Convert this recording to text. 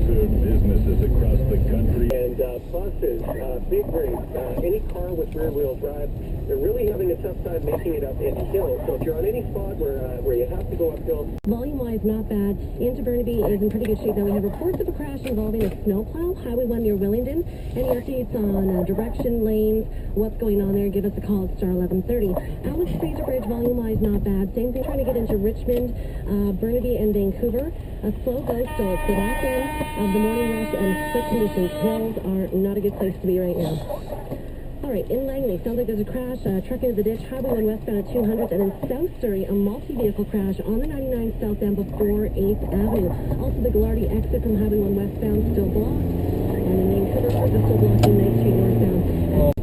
serve businesses across the country. And buses, big rigs, any car with rear-wheel drive, they're really having a tough time making it up any hill. So if you're on any spot where you have to go uphill. Volume-wise, not bad. Into Burnaby is in pretty good shape. Now we have reports of a crash involving a snowplow, Highway 1 near Willingdon. Any updates on direction, lanes, what's going on there, give us a call at star 1130. Alex Fraser Bridge, volume-wise, not bad. Same thing trying to get into Richmond, Burnaby, and Vancouver. A slow go still. So that end of the morning rush and slick conditions. Hills are not a good place to be right now. All right, in Langley, sounds like there's a crash, truck into the ditch, Highway 1 westbound at 200, and in South Surrey, a multi-vehicle crash on the 99 southbound before 8th Avenue. Also, the Gallardi exit from Highway 1 westbound still blocked, and in Vancouver, still blocking 9th Street northbound.